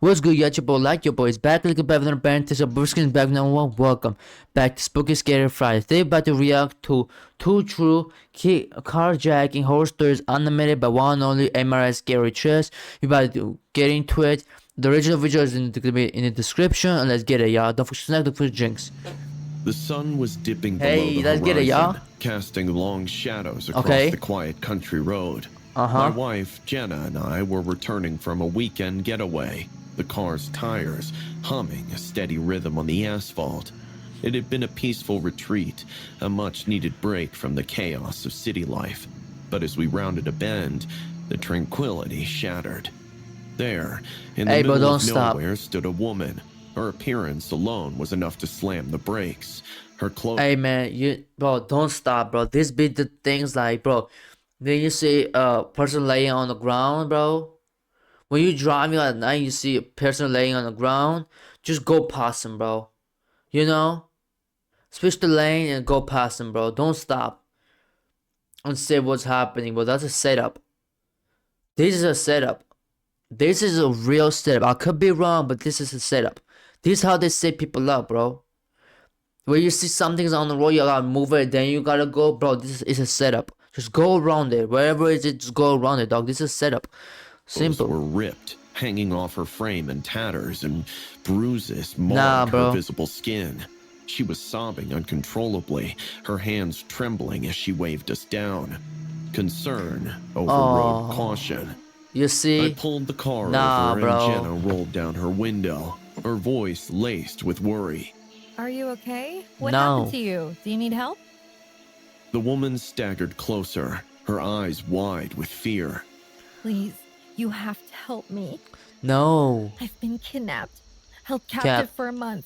What's good, y'all? Your boy, like your boys, back looking better than a band. This is a Briskin back now. Welcome back to Spooky Scary Friday. Today, about to react to two true carjacking horror stories animated by one and only IMR Scary Chess. We about to get into it. The original video is in the description, and let's get it, y'all. Don't forget to snack the first drinks. The sun was dipping below Hey, the let's horizon, get it, y'all. casting long shadows across Okay. the quiet country road. My wife, Jenna, and I were returning from a weekend getaway, the car's tires humming a steady rhythm on the asphalt. It had been a peaceful retreat, a much-needed break from the chaos of city life. But as we rounded a bend, the tranquility shattered. There, in the middle of nowhere, stood a woman. Her appearance alone was enough to slam the brakes. Her clothes. Hey man, bro, don't stop, bro. This be the things like, bro, when you see a person laying on the ground, bro. When you driving at night, you see a person laying on the ground, just go past him, bro. You know, switch the lane and go past him, bro. Don't stop and say what's happening, bro. That's a setup. This is a setup. This is a real setup. I could be wrong, but this is a setup. This is how they set people up, bro. When you see something's on the road, you gotta move it, then you gotta go, bro. This is a setup. Just go around it. Wherever it is, just go around it, dog. This is a setup. Simple. Were ripped, hanging off her frame in tatters, and bruises marred her visible skin. She was sobbing uncontrollably, her hands trembling as she waved us down. Concern overrode caution. You see? I pulled the car over and Jenna rolled down her window, her voice laced with worry. Are you okay? What happened to you? Do you need help? The woman staggered closer, her eyes wide with fear. Please, you have to help me. No. I've been kidnapped, held captive for a month.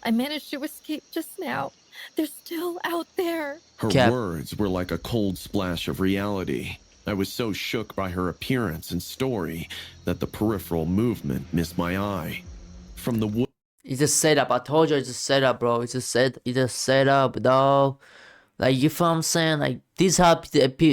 I managed to escape just now. They're still out there. Her words were like a cold splash of reality. I was so shook by her appearance and story that the peripheral movement missed my eye. From the wood. It's a setup. I told you it's a setup, bro. It's a setup, dog. Like, you feel what I'm saying? Like, this how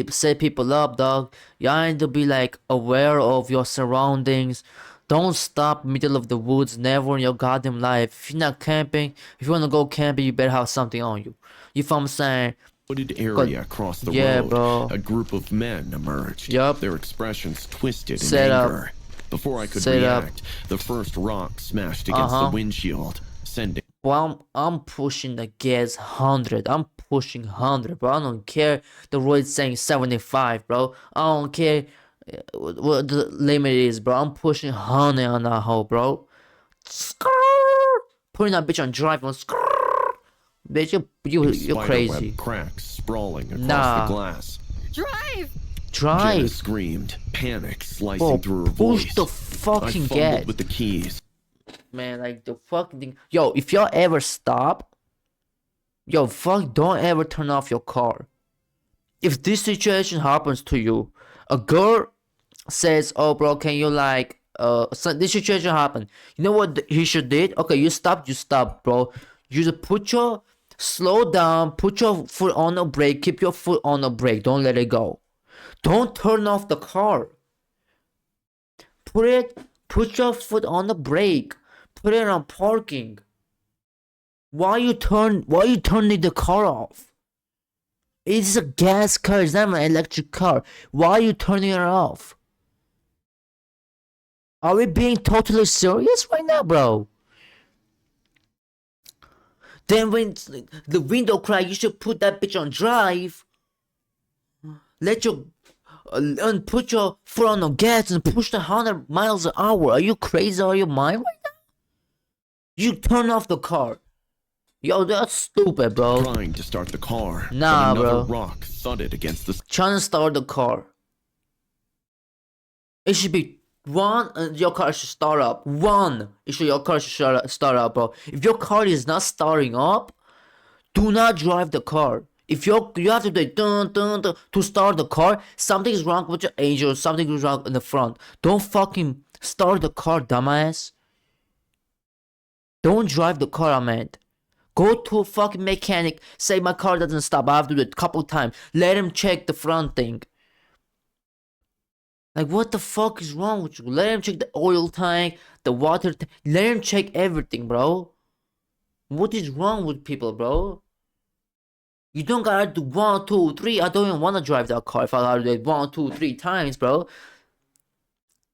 set people up, dog. Y'all need to be like aware of your surroundings. Don't stop middle of the woods, never in your goddamn life. If you're not camping, if you wanna go camping, you better have something on you. You feel what I'm saying? Wooded area across the road, bro. a group of men emerged. Their expressions twisted in anger. Before I could react, the first rock smashed against the windshield, sending. Well, I'm pushing the gas 100. I'm pushing 100, bro. I don't care. The road's saying 75, bro. I don't care what the limit is, bro. I'm pushing 100 on that hole, bro. Putting that bitch on drive on. Bitch, you're crazy. Cracks sprawling across the glass. Drive! Jenna screamed, panic slicing through her voice. Push the fucking gas. I fumbled with the keys. Man, like the fucking thing. Yo, if y'all ever stop, yo, don't ever turn off your car. If this situation happens to you, a girl says, "Oh, bro, can you like, so this situation happened. You know what he should did? Okay, you stop, bro. You just slow down, put your foot on the brake, keep your foot on the brake, don't let it go. Don't turn off the car. Put your foot on the brake. Put it on parking. Why you turning the car off? It's a gas car, it's not an electric car. Why are you turning it off? Are we being totally serious right now, bro? Then when the window crack, you should put that bitch on drive. Let your and put your foot on the gas and push the 100 miles an hour. Are you crazy? Are you mind right now? You turn off the car. Yo, that's stupid, bro. Trying to start the car. Nah, but another bro. rock thudded against the. Trying to start the car. It should be one, and your car should start up. Your car should start up, bro. If your car is not starting up, do not drive the car. If you have to do dun dun dun to start the car, something is wrong with your engine, something is wrong in the front. Don't fucking start the car, dumbass. Don't drive the car, I meant. Go to a fucking mechanic, say my car doesn't stop, I have to do it a couple times. Let him check the front thing. Like, what the fuck is wrong with you? Let him check the oil tank, the water. Let him check everything, bro. What is wrong with people, bro? You don't gotta do 1, 2, 3. I don't even wanna drive that car if I gotta do it 1, 2, 3 times, bro.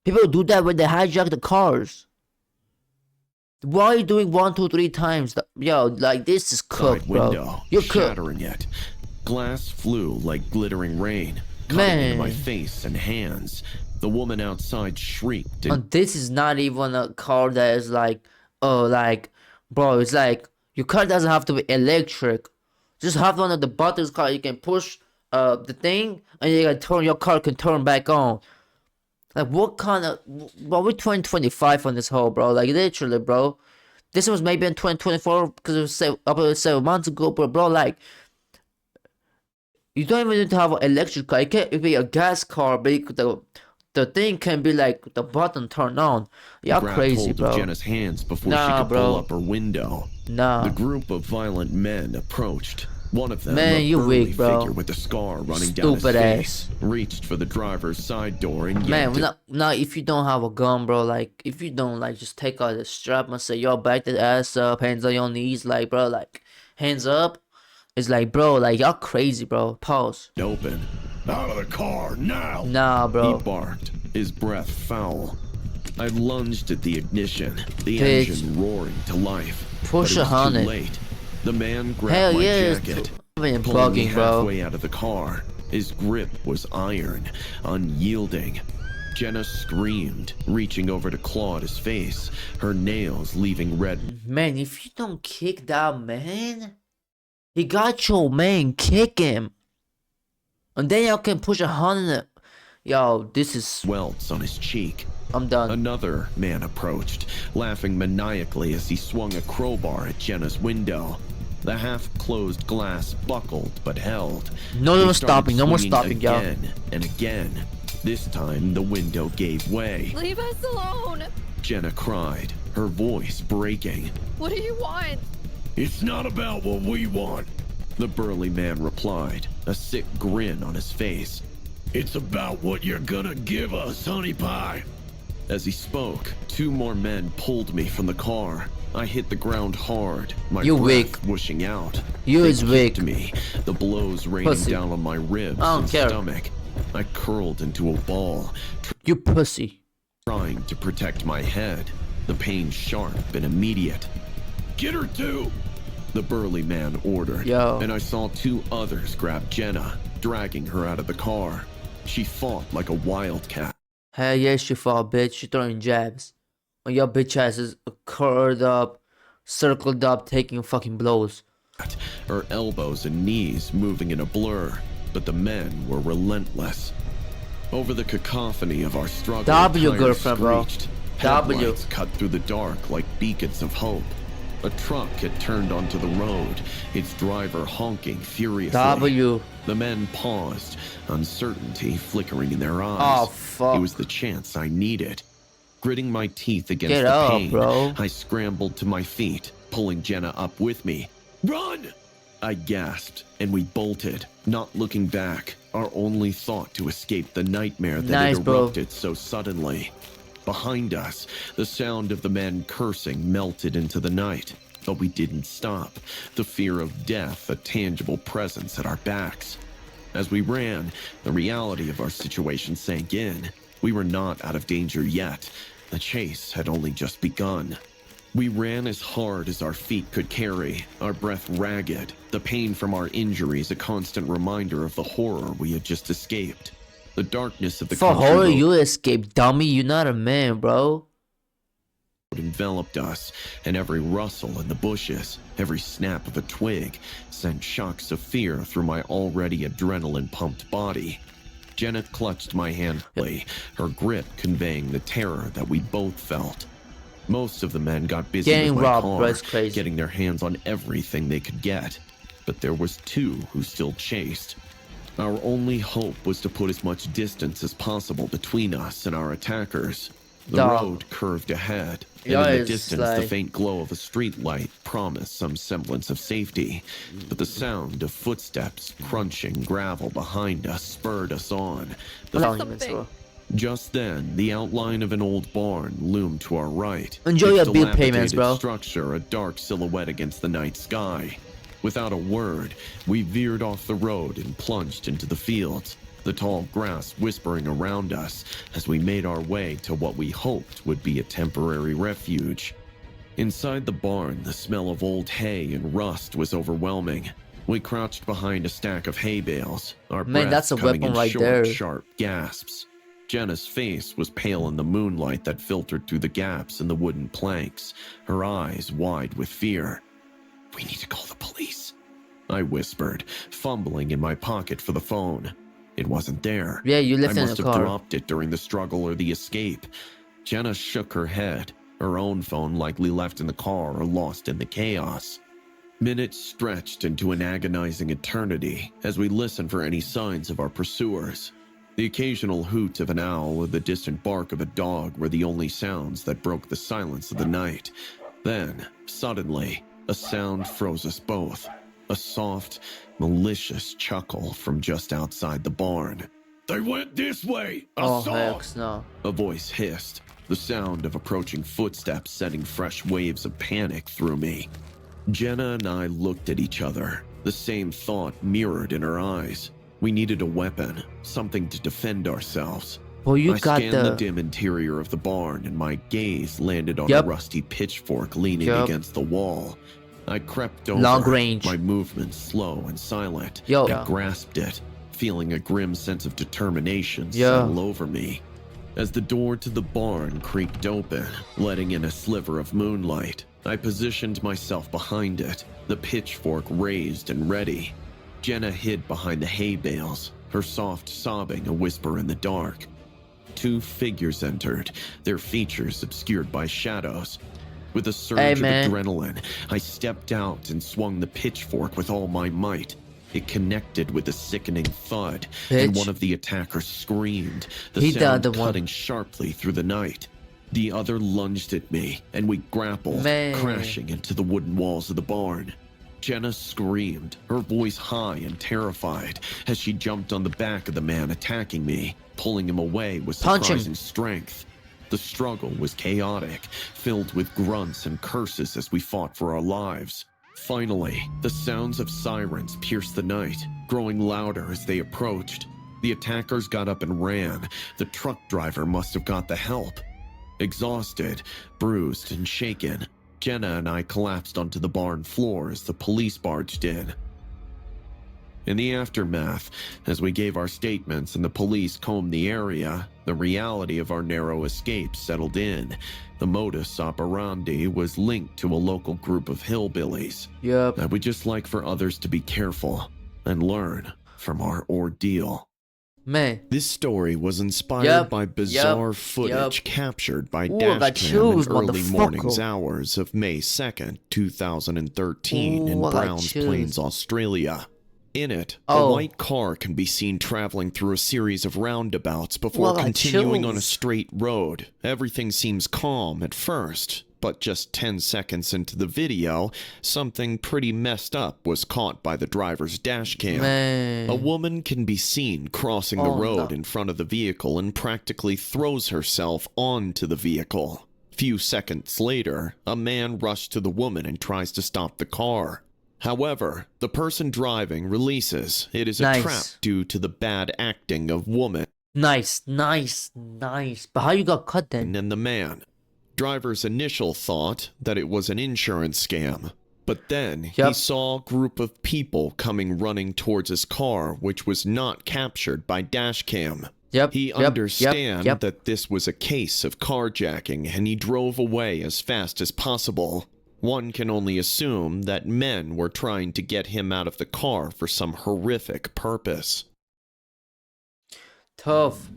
People do that when they hijack the cars. Why are you doing 1, 2, 3 times? Yo, like this is cooked, bro. Window, You're cooked. shattering it. Glass flew like glittering rain, cutting into my face and hands. The woman outside shrieked. And this is not even a car that is like, oh, like, bro, it's like your car doesn't have to be electric. Just have one of the buttons car. You can push the thing, and you can turn your car can turn back on. Like what kind of? Well, we're 2025 on this whole, bro. Like literally, bro. This was maybe in 2024 because it was about 7 months ago, but bro, like. You don't even need to have an electric car. It can't be a gas car, but the thing can be like the button turned on. Y'all crazy, hold bro. Of Jenna's hands before she could pull up her window. The group of violent men approached. One of them, man, a burly weak, bro. figure with a scar running down his face, reached for the driver's side door and yanked it. Now, if you don't have a gun, bro, like if you don't like just take out the strap and say, yo, back that ass up, hands on your knees, like bro, like hands up. It's like, bro, like y'all crazy, bro. Pause. Open. Out of the car now. Nah, bro. He barked, his breath foul. I lunged at the ignition, the Bitch. engine roaring to life. Push but it was 100. too late. The man grabbed my jacket, pulling me halfway out of the car. His grip was iron, unyielding. Jenna screamed, reaching over to claw at his face, her nails leaving red. Man, if you don't kick that man, he got your man, kick him. And then y'all can push 100. Yo, this is... welts on his cheek. I'm done. Another man approached, laughing maniacally as he swung a crowbar at Jenna's window. The half-closed glass buckled but held. No more stopping, no more stopping, y'all. Again and again. This time, the window gave way. Leave us alone! Jenna cried, her voice breaking. What do you want? It's not about what we want, the burly man replied, a sick grin on his face. It's about what you're gonna give us, honey pie. As he spoke, 2 more men pulled me from the car. I hit the ground hard, my breath whooshing out. You is weak. Me, the blows raining down on my ribs and stomach. I curled into a ball. You pussy. Trying to protect my head, the pain sharp and immediate. Get her too, the burly man ordered. Yo. And I saw 2 others grab Jenna, dragging her out of the car. She fought like a wildcat. Hell yes, she fought, bitch. She throwing jabs. And your bitch ass is curled up, circled up, taking fucking blows. Her elbows and knees moving in a blur, but the men were relentless. Over the cacophony of our struggle, W girlfriend, bro. W cut through the dark like beacons of hope. A truck had turned onto the road, its driver honking furiously. W. The men paused, uncertainty flickering in their eyes. Oh, fuck. It was the chance I needed. Gritting my teeth against the pain, bro. I scrambled to my feet, pulling Jenna up with me. Run! I gasped, and we bolted, not looking back, our only thought to escape the nightmare that had erupted so suddenly. Behind us, the sound of the men cursing melted into the night, but we didn't stop, the fear of death a tangible presence at our backs. As we ran, the reality of our situation sank in. We were not out of danger yet. The chase had only just begun. We ran as hard as our feet could carry, our breath ragged, the pain from our injuries a constant reminder of the horror we had just escaped. The darkness of the For horror you escaped, dummy. You're not a man, bro. Enveloped us, and every rustle in the bushes, every snap of a twig, sent shocks of fear through my already adrenaline-pumped body. Jenna clutched my hand, her grip conveying the terror that we both felt. Most of the men got busy with my car, getting their hands on everything they could get. But there was 2 who still chased. Our only hope was to put as much distance as possible between us and our attackers. The road curved ahead, and in the distance the faint glow of a street light promised some semblance of safety. But the sound of footsteps crunching gravel behind us spurred us on. Just then, the outline of an old barn loomed to our right. Enjoy its your bill payments, dilapidated bro. structure a dark silhouette against the night sky. Without a word, we veered off the road and plunged into the fields, the tall grass whispering around us as we made our way to what we hoped would be a temporary refuge. Inside the barn, the smell of old hay and rust was overwhelming. We crouched behind a stack of hay bales, our breath that's a coming weapon in right short, there. sharp gasps. Jenna's face was pale in the moonlight that filtered through the gaps in the wooden planks, her eyes wide with fear. "We need to call the police," I whispered, fumbling in my pocket for the phone. It wasn't there. Yeah, you left I it in must the have car. dropped it during the struggle or the escape. Jenna shook her head, her own phone likely left in the car or lost in the chaos. Minutes stretched into an agonizing eternity as we listened for any signs of our pursuers. The occasional hoot of an owl or the distant bark of a dog were the only sounds that broke the silence of the night. Then, suddenly, a sound froze us both. A soft, malicious chuckle from just outside the barn. "They went this way! I saw!" Heck no. A voice hissed, the sound of approaching footsteps sending fresh waves of panic through me. Jenna and I looked at each other, the same thought mirrored in our eyes. We needed a weapon, something to defend ourselves. Well, you I got scanned the dim interior of the barn and my gaze landed on a rusty pitchfork leaning against the wall. I crept over, long range, my movements slow and silent. I grasped it, feeling a grim sense of determination settle over me. As the door to the barn creaked open, letting in a sliver of moonlight, I positioned myself behind it, the pitchfork raised and ready. Jenna hid behind the hay bales, her soft sobbing a whisper in the dark. Two figures entered, their features obscured by shadows. With a surge of adrenaline, I stepped out and swung the pitchfork with all my might. It connected with a sickening thud, and one of the attackers screamed, the sound cutting sharply through the night. The other lunged at me, and we grappled, crashing into the wooden walls of the barn. Jenna screamed, her voice high and terrified, as she jumped on the back of the man attacking me, pulling him away with surprising strength. The struggle was chaotic, filled with grunts and curses as we fought for our lives. Finally, the sounds of sirens pierced the night, growing louder as they approached. The attackers got up and ran. The truck driver must have got the help. Exhausted, bruised, and shaken, Jenna and I collapsed onto the barn floor as the police barged in. In the aftermath, as we gave our statements and the police combed the area, the reality of our narrow escape settled in. The modus operandi was linked to a local group of hillbillies. I would just like for others to be careful and learn from our ordeal. This story was inspired by bizarre footage captured by dashcam in early morning's hours of May 2nd, 2013 in Browns Plains, Australia. In it, a white car can be seen traveling through a series of roundabouts before continuing on a straight road. Everything seems calm at first, but just 10 seconds into the video, something pretty messed up was caught by the driver's dashcam. A woman can be seen crossing the road in front of the vehicle and practically throws herself onto the vehicle. Few seconds later, a man rushed to the woman and tries to stop the car. However, the person driving releases it is a trap due to the bad acting of woman. Nice. But how you got cut then? And the man. Driver's initial thought that it was an insurance scam. But then he saw a group of people coming running towards his car, which was not captured by dashcam. He understand that this was a case of carjacking, and he drove away as fast as possible. One can only assume that men were trying to get him out of the car for some horrific purpose. Tough.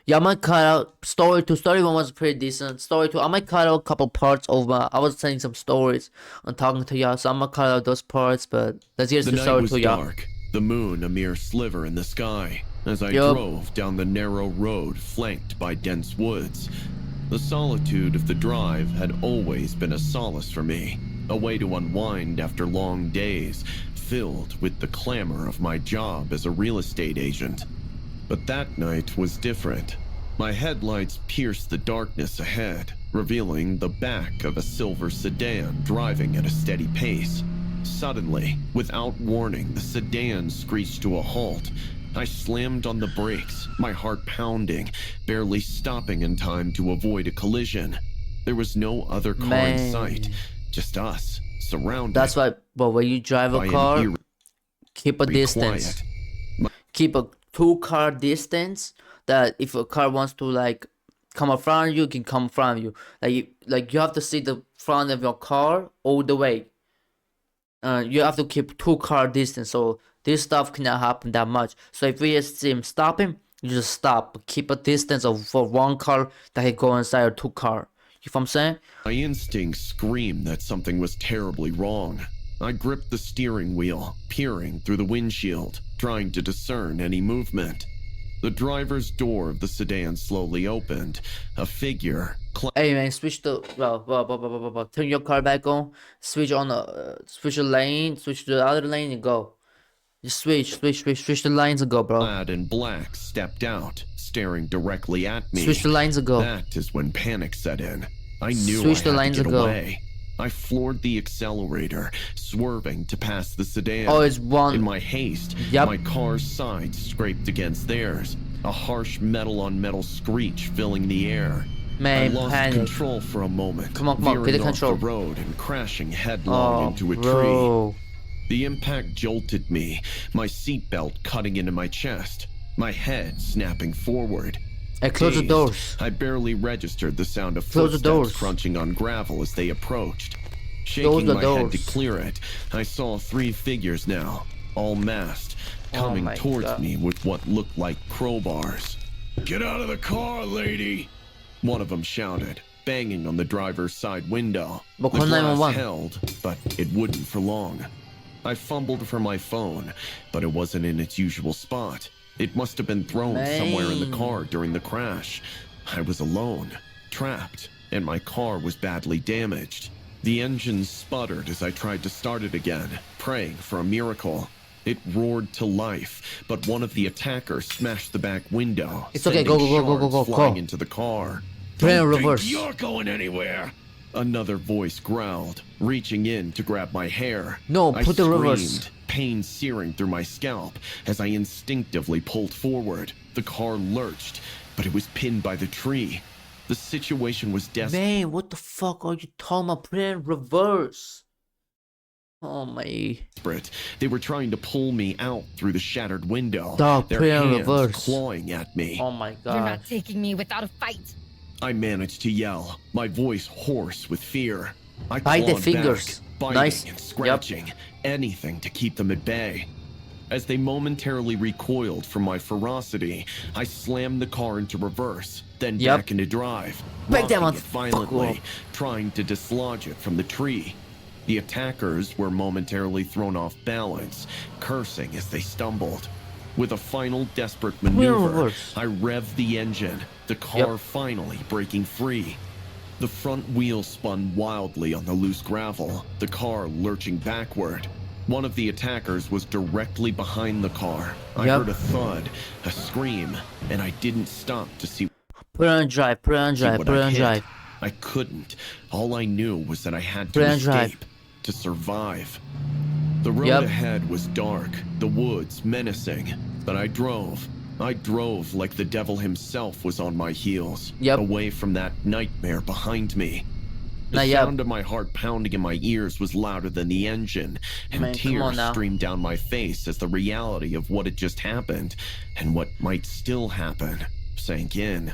Yeah, I might cut out story 2. Story 1 was pretty decent. Story 2, I might cut out a couple parts of I was saying some stories and talking to y'all, so I'm gonna cut out those parts, but let's hear the story 2, y'all. Dark, the moon a mere sliver in the sky, as I drove down the narrow road flanked by dense woods. The solitude of the drive had always been a solace for me, a way to unwind after long days, filled with the clamor of my job as a real estate agent. But that night was different. My headlights pierced the darkness ahead, revealing the back of a silver sedan driving at a steady pace. Suddenly, without warning, the sedan screeched to a halt. I slammed on the brakes, my heart pounding, barely stopping in time to avoid a collision. There was no other car in sight, just us, surrounded. That's why, but when you drive a car, keep a distance. Keep a 2-car distance, that if a car wants to like come in front of you, it can come in front of you. Like you have to see the front of your car all the way. You have to keep 2-car distance, so this stuff cannot happen that much. So if we see him stopping, you just stop. Keep a distance for 1 car that can go inside a 2-car. You know what I'm saying? My instincts screamed that something was terribly wrong. I gripped the steering wheel, peering through the windshield, trying to discern any movement. The driver's door of the sedan slowly opened. A figure. Hey man, switch the turn your car back on. Switch on switch the lane. Switch to the other lane and go. Just switch the lanes and go, bro. Clad in black stepped out, staring directly at me. Switch the lanes and go. That is when panic set in. I knew Switch the I had lanes to get and go. away. I floored the accelerator, swerving to pass the sedan. Oh, it's one. In my haste, my car's side scraped against theirs. A harsh metal-on-metal screech filling the air. Man, I lost control for a moment, Come on, veering get the off control. the road and crashing headlong into a bro. tree. The impact jolted me, my seatbelt cutting into my chest, my head snapping forward. Hey, close the Dazed, doors. I barely registered the sound of Close the doors. footsteps crunching on gravel as they approached. Shaking my head to clear it, I saw 3 figures now, all masked, coming towards me with what looked like crowbars. "Get out of the car, lady!" One of them shouted, banging on the driver's side window. The glass held, but it wouldn't for long. I fumbled for my phone, but it wasn't in its usual spot. It must have been thrown somewhere in the car during the crash. I was alone, trapped, and my car was badly damaged. The engine sputtered as I tried to start it again, praying for a miracle. It roared to life, but one of the attackers smashed the back window. It's okay, go, flying into the car. Put it in "Don't reverse. think you're going anywhere!" Another voice growled, reaching in to grab my hair. No, I put the screamed, reverse. pain searing through my scalp as I instinctively pulled forward. The car lurched, but it was pinned by the tree. The situation was desperate. Man, what the fuck are you talking about? Put it in reverse. Oh my. They were trying to pull me out through the shattered window. Dog, their put it in hands reverse. clawing at me. Oh my god. You're not taking me without a fight. I managed to yell, my voice hoarse with fear. I Bite the clawed fingers. back, biting Nice. and scratching, anything to keep them at bay. As they momentarily recoiled from my ferocity, I slammed the car into reverse, then back into drive, Break that rocking it motherfucker violently, up. trying to dislodge it from the tree. The attackers were momentarily thrown off balance, cursing as they stumbled. With a final desperate maneuver, I revved the engine, the car finally breaking free. The front wheel spun wildly on the loose gravel, the car lurching backward. One of the attackers was directly behind the car. I heard a thud, a scream, and I didn't stop to see. Put it on drive, put it on drive, put it on drive. I couldn't. All I knew was that I had to escape, to survive. The road ahead was dark, the woods menacing, but I drove. I drove like the devil himself was on my heels, away from that nightmare behind me. The sound of my heart pounding in my ears was louder than the engine, and tears streamed down my face as the reality of what had just happened, and what might still happen, sank in.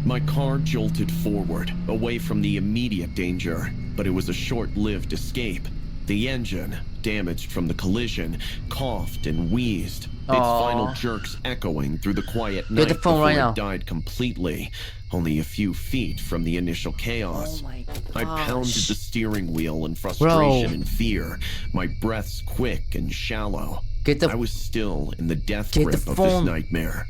My car jolted forward, away from the immediate danger, but it was a short-lived escape. The engine, damaged from the collision, coughed and wheezed, its final jerks echoing through the quiet night before it died completely, only a few feet from the initial chaos. Oh my I pounded the steering wheel in frustration and fear, my breaths quick and shallow. I was still in the death grip of this nightmare.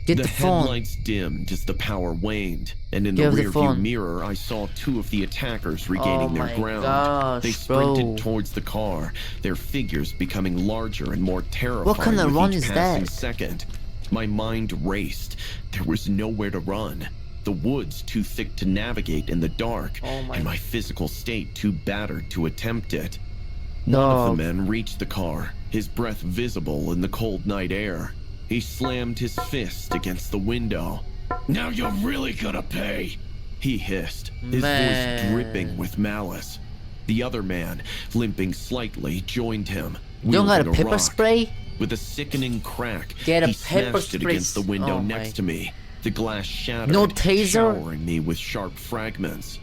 The headlights dimmed as the power waned, and in the rearview mirror, I saw 2 of the attackers regaining their ground. They sprinted towards the car, their figures becoming larger and more terrifying with each passing second. My mind raced. There was nowhere to run. The woods too thick to navigate in the dark, and my physical state too battered to attempt it. One of the men reached the car, his breath visible in the cold night air. He slammed his fist against the window. "Now you're really gonna pay," he hissed, his voice dripping with malice. The other man, limping slightly, joined him. You don't got a wielding pepper rock. spray? With a sickening crack, Get a he pepper smashed it spray. against the window Oh next to me. The glass shattered, No taser? showering me with sharp fragments.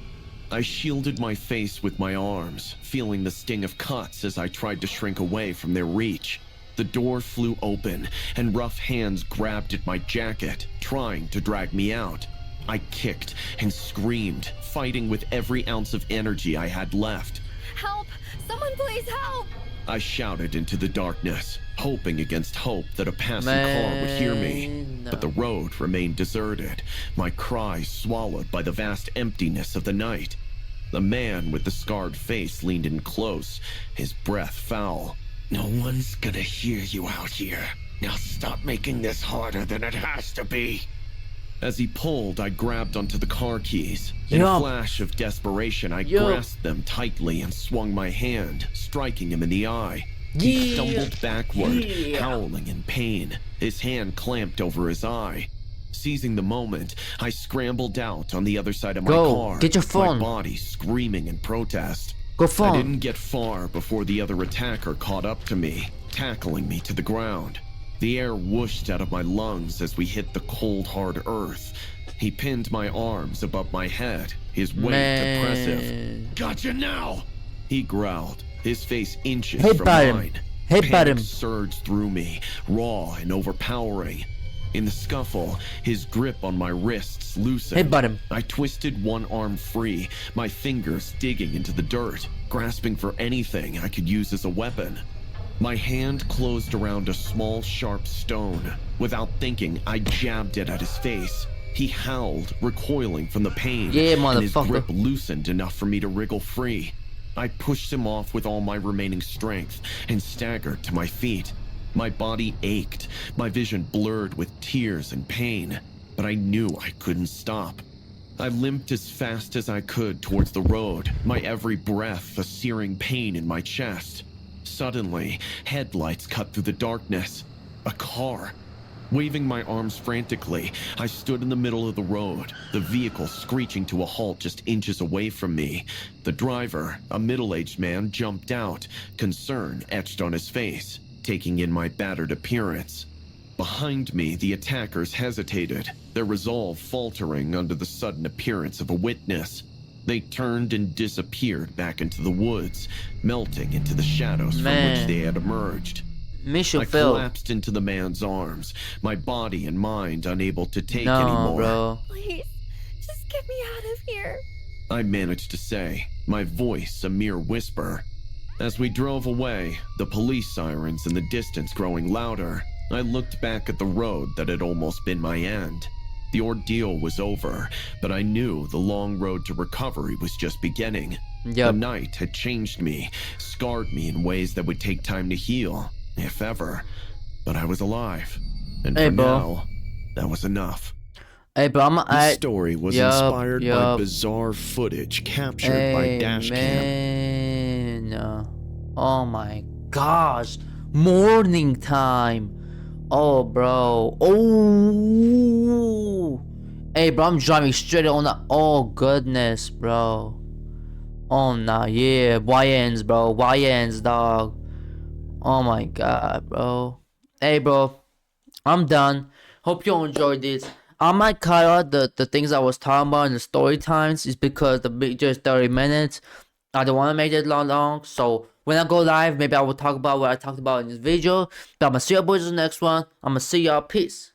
I shielded my face with my arms, feeling the sting of cuts as I tried to shrink away from their reach. The door flew open, and rough hands grabbed at my jacket, trying to drag me out. I kicked and screamed, fighting with every ounce of energy I had left. Help! Someone please help! I shouted into the darkness, hoping against hope that a passing car would hear me. But the road remained deserted, my cries swallowed by the vast emptiness of the night. The man with the scarred face leaned in close, his breath foul. "No one's gonna hear you out here. Now stop making this harder than it has to be." As he pulled, I grabbed onto the car keys. In a flash of desperation, I grasped them tightly and swung my hand, striking him in the eye. He stumbled backward, howling in pain, his hand clamped over his eye. Seizing the moment, I scrambled out on the other side of my car, get your phone. my body screaming in protest. Go phone. I didn't get far before the other attacker caught up to me, tackling me to the ground. The air whooshed out of my lungs as we hit the cold, hard earth. He pinned my arms above my head, his weight oppressive. "Gotcha now!" he growled, his face inches from mine. Panic surged through me, raw and overpowering. In the scuffle, his grip on my wrists loosened. I twisted one arm free, my fingers digging into the dirt, grasping for anything I could use as a weapon. My hand closed around a small, sharp stone. Without thinking, I jabbed it at his face. He howled, recoiling from the pain, and his grip loosened enough for me to wriggle free. I pushed him off with all my remaining strength and staggered to my feet. My body ached, my vision blurred with tears and pain, but I knew I couldn't stop. I limped as fast as I could towards the road, my every breath a searing pain in my chest. Suddenly, headlights cut through the darkness. A car. Waving my arms frantically, I stood in the middle of the road, the vehicle screeching to a halt just inches away from me. The driver, a middle-aged man, jumped out, concern etched on his face, taking in my battered appearance. Behind me, the attackers hesitated, their resolve faltering under the sudden appearance of a witness. They turned and disappeared back into the woods, melting into the shadows from which they had emerged. I collapsed into the man's arms, my body and mind unable to take anymore. Bro. Please, just get me out of here. I managed to say, my voice a mere whisper. As we drove away, the police sirens in the distance growing louder, I looked back at the road that had almost been my end. The ordeal was over, but I knew the long road to recovery was just beginning. The night had changed me, scarred me in ways that would take time to heal, if ever. But I was alive, and for now, that was enough. Hey, bro, This story was inspired by bizarre footage captured by Dashcam. Oh my gosh, morning time. Oh, bro. Oh. Hey, bro, I'm driving straight on the. Oh, goodness, bro. Oh, nah, yeah. YNs, bro. YNs, dog. Oh, my God, bro. Hey, bro. I'm done. Hope you enjoyed this. I might cut out the things I was talking about in the story times. Is because the video is 30 minutes. I don't want to make it long. So when I go live, maybe I will talk about what I talked about in this video. But I'm going to see you boys in the next one. I'm going to see y'all. Peace.